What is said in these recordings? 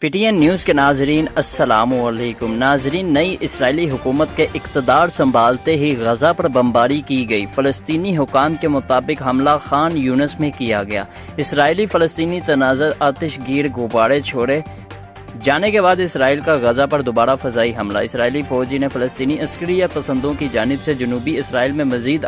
P T N news کے ناظرین السلام علیکم۔ ناظرین، نئی اسرائیلی حکومت کے اقتدار سنبھالتے ہی غزہ پر بمباری کی گئی۔ فلسطینی حکام کے مطابق حملہ خان یونس میں کیا گیا۔ اسرائیلی فلسطینی تنازع آتش گیر غبارے چھوڑے جانے کے بعد اسرائیل کا غزہ پر دوبارہ فضائی حملہ۔ اسرائیلی فوجی نے فلسطینی عسکریت پسندوں کی جانب سے جنوبی اسرائیل میں مزید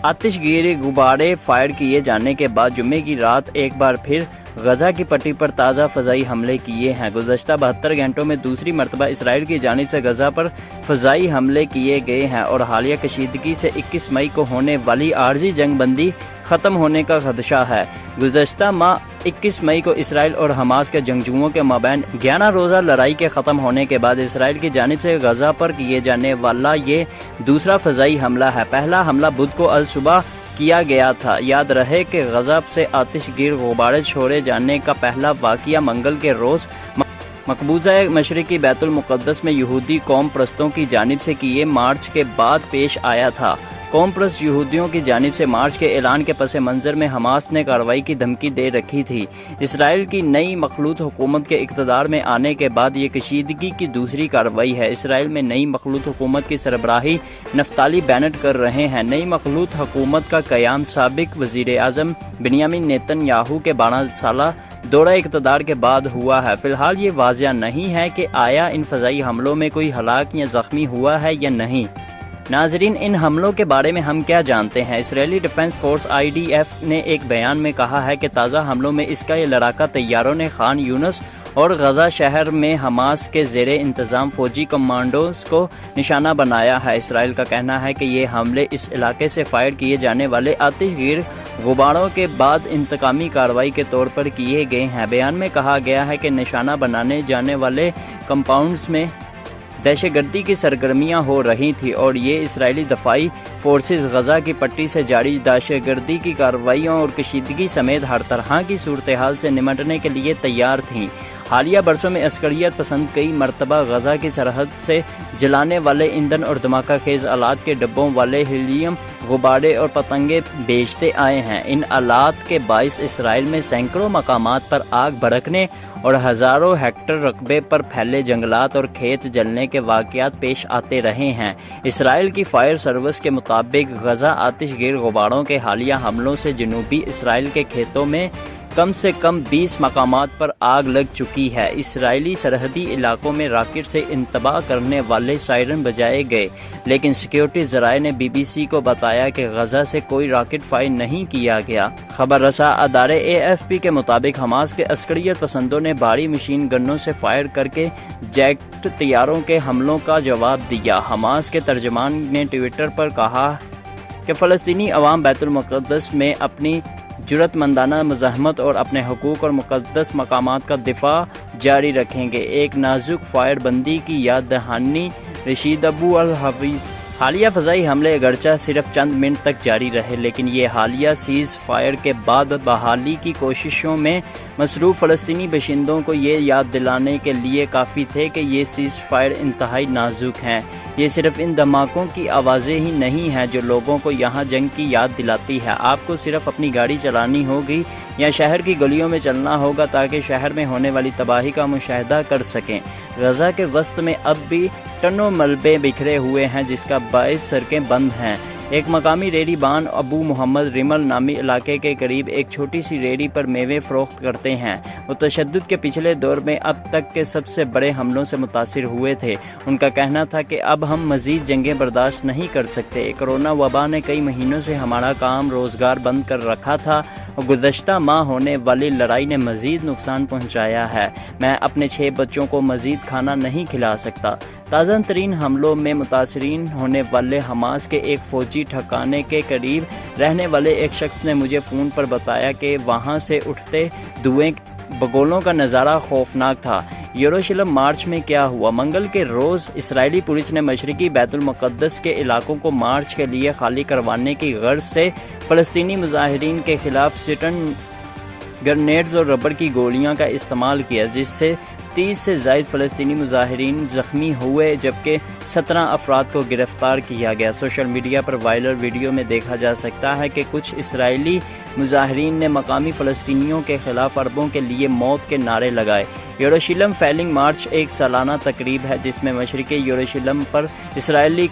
آتش گیر غبارے فائر کیے جانے کے بعد جمعے کی رات ایک بار پھر غزہ کی پٹی پر تازہ فضائی حملے کیے ہیں۔ گزشتہ 72 گھنٹوں میں دوسری مرتبہ اسرائیل کی جانب سے غزہ پر فضائی حملے کیے گئے ہیں اور حالیہ کشیدگی سے 21 مئی کو ہونے والی عارضی جنگ بندی ختم ہونے کا خدشہ ہے۔ گزشتہ ماہ 21 مئی کو اسرائیل اور حماس کے جنگجوؤں کے مابین 11 روزہ لڑائی کے ختم ہونے کے بعد اسرائیل کی جانب سے غزہ پر کیے جانے والا یہ دوسرا فضائی حملہ ہے۔ پہلا حملہ بدھ کو الصبح کیا گیا تھا۔ یاد رہے کہ غزہ سے آتش گیر غبارے چھوڑے جانے کا پہلا واقعہ منگل کے روز مقبوضہ مشرقی بیت المقدس میں یہودی قوم پرستوں کی جانب سے کیے مارچ کے بعد پیش آیا تھا۔ قوم پرست یہودیوں کی جانب سے مارچ کے اعلان کے پس منظر میں حماس نے کارروائی کی دھمکی دے رکھی تھی۔ اسرائیل کی نئی مخلوط حکومت کے اقتدار میں آنے کے بعد یہ کشیدگی کی دوسری کارروائی ہے۔ اسرائیل میں نئی مخلوط حکومت کی سربراہی نفتالی بینٹ کر رہے ہیں۔ نئی مخلوط حکومت کا قیام سابق وزیر اعظم بنیامین نیتن یاہو کے 12 سالہ دورہ اقتدار کے بعد ہوا ہے۔ فی الحال یہ واضح نہیں ہے کہ آیا ان فضائی حملوں میں کوئی ہلاک یا زخمی ہوا ہے یا نہیں۔ ناظرین، ان حملوں کے بارے میں ہم کیا جانتے ہیں؟ اسرائیلی ڈیفنس فورس IDF نے ایک بیان میں کہا ہے کہ تازہ حملوں میں اس کا یہ لڑاکا طیاروں نے خان یونس اور غزہ شہر میں حماس کے زیر انتظام فوجی کمانڈوز کو نشانہ بنایا ہے۔ اسرائیل کا کہنا ہے کہ یہ حملے اس علاقے سے فائر کیے جانے والے آتش گیر غباروں کے بعد انتقامی کارروائی کے طور پر کیے گئے ہیں۔ بیان میں کہا گیا ہے کہ نشانہ بنانے جانے والے کمپاؤنڈز میں دہشت گردی کی سرگرمیاں ہو رہی تھیں اور یہ اسرائیلی دفاعی فورسز غزہ کی پٹی سے جاری دہشت گردی کی کارروائیوں اور کشیدگی سمیت ہر طرح کی صورتحال سے نمٹنے کے لیے تیار تھیں۔ حالیہ برسوں میں عسکریت پسند کئی مرتبہ غزہ کی سرحد سے جلانے والے ایندھن اور دھماکہ خیز آلات کے ڈبوں والے ہیلیم غبارے اور پتنگیں بھیجتے آئے ہیں۔ ان آلات کے باعث اسرائیل میں سینکڑوں مقامات پر آگ بھڑکنے اور ہزاروں ہیکٹر رقبے پر پھیلے جنگلات اور کھیت جلنے کے واقعات پیش آتے رہے ہیں۔ اسرائیل کی فائر سروس کے مطابق غزہ آتش گیر غباروں کے حالیہ حملوں سے جنوبی اسرائیل کے کھیتوں میں کم سے کم 20 مقامات پر آگ لگ چکی ہے۔ اسرائیلی سرحدی علاقوں میں راکٹ سے انتباہ کرنے والے سائرن بجائے گئے، لیکن سیکیورٹی ذرائع نے BBC کو بتایا کہ غزہ سے کوئی راکٹ فائر نہیں کیا گیا۔ خبر رساں ادارے AFP کے مطابق حماس کے عسکریت پسندوں نے بھاری مشین گنوں سے فائر کر کے جیٹ طیاروں کے حملوں کا جواب دیا۔ حماس کے ترجمان نے ٹویٹر پر کہا کہ فلسطینی عوام بیت المقدس میں اپنی جرأت مندانہ مزاحمت اور اپنے حقوق اور مقدس مقامات کا دفاع جاری رکھیں گے۔ ایک نازک فائر بندی کی یاد دہانی رشید ابو الحفیظ۔ حالیہ فضائی حملے اگرچہ صرف چند منٹ تک جاری رہے، لیکن یہ حالیہ سیز فائر کے بعد بحالی کی کوششوں میں مصروف فلسطینی باشندوں کو یہ یاد دلانے کے لیے کافی تھے کہ یہ سیز فائر انتہائی نازک ہیں۔ یہ صرف ان دھماکوں کی آوازیں ہی نہیں ہیں جو لوگوں کو یہاں جنگ کی یاد دلاتی ہے۔ آپ کو صرف اپنی گاڑی چلانی ہوگی یا شہر کی گلیوں میں چلنا ہوگا تاکہ شہر میں ہونے والی تباہی کا مشاہدہ کر سکیں۔ غزہ کے وسط میں اب بھی ٹنوں ملبے بکھرے ہوئے ہیں جس کا باعث سڑکیں بند ہیں۔ ایک مقامی ریڑھی بان ابو محمد ریمل نامی علاقے کے قریب ایک چھوٹی سی ریڑھی پر میوے فروخت کرتے ہیں۔ وہ تشدد کے پچھلے دور میں اب تک کے سب سے بڑے حملوں سے متاثر ہوئے تھے۔ ان کا کہنا تھا کہ اب ہم مزید جنگیں برداشت نہیں کر سکتے۔ کرونا وبا نے کئی مہینوں سے ہمارا کام روزگار بند کر رکھا تھا اور گزشتہ ماہ ہونے والی لڑائی نے مزید نقصان پہنچایا ہے۔ میں اپنے 6 بچوں کو مزید کھانا نہیں کھلا سکتا۔ تازہ ترین حملوں میں متاثرین ہونے والے حماس کے ایک فوجی ٹھکانے کے قریب رہنے والے ایک شخص نے مجھے فون پر بتایا کہ وہاں سے اٹھتے دھوئیں بگولوں کا نظارہ خوفناک تھا۔ یروشلم مارچ میں کیا ہوا؟ منگل کے روز اسرائیلی پولیس نے مشرقی بیت المقدس کے علاقوں کو مارچ کے لیے خالی کروانے کی غرض سے فلسطینی مظاہرین کے خلاف سٹن گرنیڈز اور ربڑ کی گولیاں کا استعمال کیا، جس سے 30 سے زائد فلسطینی مظاہرین زخمی ہوئے جبکہ 17 افراد کو گرفتار کیا گیا۔ سوشل میڈیا پر وائرل ویڈیو میں دیکھا جا سکتا ہے کہ کچھ اسرائیلی مظاہرین نے مقامی فلسطینیوں کے خلاف عربوں کے لیے موت کے نعرے لگائے۔ یروشلم فیلنگ مارچ ایک سالانہ تقریب ہے جس میں مشرقی یروشلم پر اسرائیلی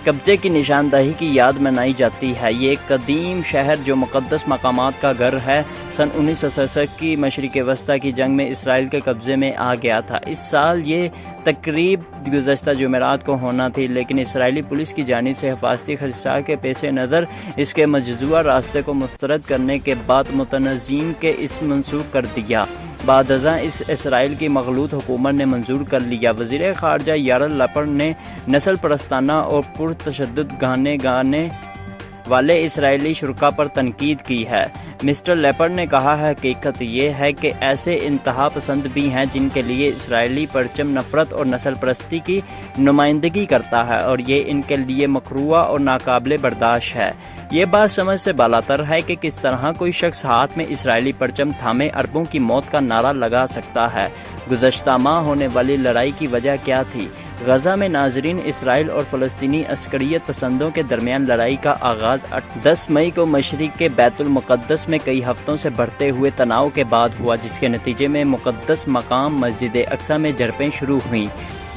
قبضے کی نشاندہی کی یاد منائی جاتی ہے۔ یہ ایک قدیم شہر جو مقدس مقامات کا گھر ہے، سن 1967 کی مشرق وسطیٰ کی جنگ میں اسرائیل کے قبضے میں آ گیا تھا۔ اس سال یہ تقریب گزشتہ جمعرات کو ہونا تھی، لیکن اسرائیلی پولیس کی جانب سے حفاظتی خدشات کے پیش نظر اس کے مجزوع راستے کو مسترد کرنے کے بعد متنازعین کے اس منسوخ کر دیا۔ بعد ازاں اس اسرائیل کی مغلوط حکومت نے منظور کر لیا۔ وزیر خارجہ یائر لیپڈ نے نسل پرستانہ اور پرتشدد گانے والے اسرائیلی شرکاء پر تنقید کی ہے۔ مسٹر لیپڈ نے کہا ہے حقیقت یہ ہے کہ ایسے انتہا پسند بھی ہیں جن کے لیے اسرائیلی پرچم نفرت اور نسل پرستی کی نمائندگی کرتا ہے اور یہ ان کے لیے مکروہ اور ناقابل برداشت ہے۔ یہ بات سمجھ سے بالاتر ہے کہ کس طرح کوئی شخص ہاتھ میں اسرائیلی پرچم تھامے عربوں کی موت کا نعرہ لگا سکتا ہے۔ گزشتہ ماہ ہونے والی لڑائی کی وجہ کیا تھی؟ غزہ میں ناظرین، اسرائیل اور فلسطینی عسکریت پسندوں کے درمیان لڑائی کا آغاز 10 مئی کو مشرق کے بیت المقدس میں کئی ہفتوں سے بڑھتے ہوئے تناؤ کے بعد ہوا، جس کے نتیجے میں مقدس مقام مسجد اقصی میں جھڑپیں شروع ہوئیں۔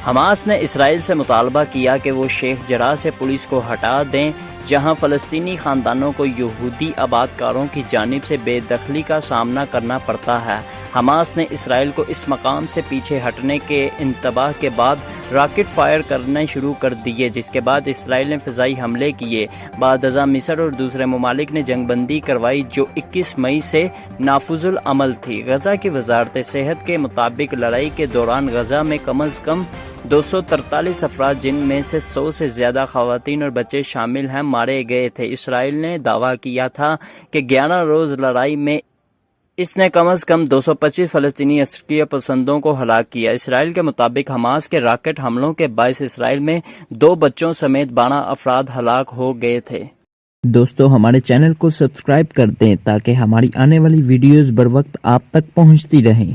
حماس نے اسرائیل سے مطالبہ کیا کہ وہ شیخ جراح سے پولیس کو ہٹا دیں، جہاں فلسطینی خاندانوں کو یہودی آباد کاروں کی جانب سے بے دخلی کا سامنا کرنا پڑتا ہے۔ حماس نے اسرائیل کو اس مقام سے پیچھے ہٹنے کے انتباہ کے بعد راکٹ فائر کرنے شروع کر دیے، جس کے بعد اسرائیل نے فضائی حملے کیے۔ بعد ازاں مصر اور دوسرے ممالک نے جنگ بندی کروائی جو 21 مئی سے نافذ العمل تھی۔ غزہ کی وزارت صحت کے مطابق لڑائی کے دوران غزہ میں کم از کم 243 افراد، جن میں سے 100 سے زیادہ خواتین اور بچے شامل ہیں، مارے گئے تھے۔ اسرائیل نے دعویٰ کیا تھا کہ 11 روز لڑائی میں اس نے کم از کم 225 فلسطینی عسکریت پسندوں کو ہلاک کیا۔ اسرائیل کے مطابق حماس کے راکٹ حملوں کے باعث اسرائیل میں 2 بچوں سمیت 12 افراد ہلاک ہو گئے تھے۔ دوستو، ہمارے چینل کو سبسکرائب کر دیں تاکہ ہماری آنے والی ویڈیوز بر وقت آپ تک پہنچتی رہیں۔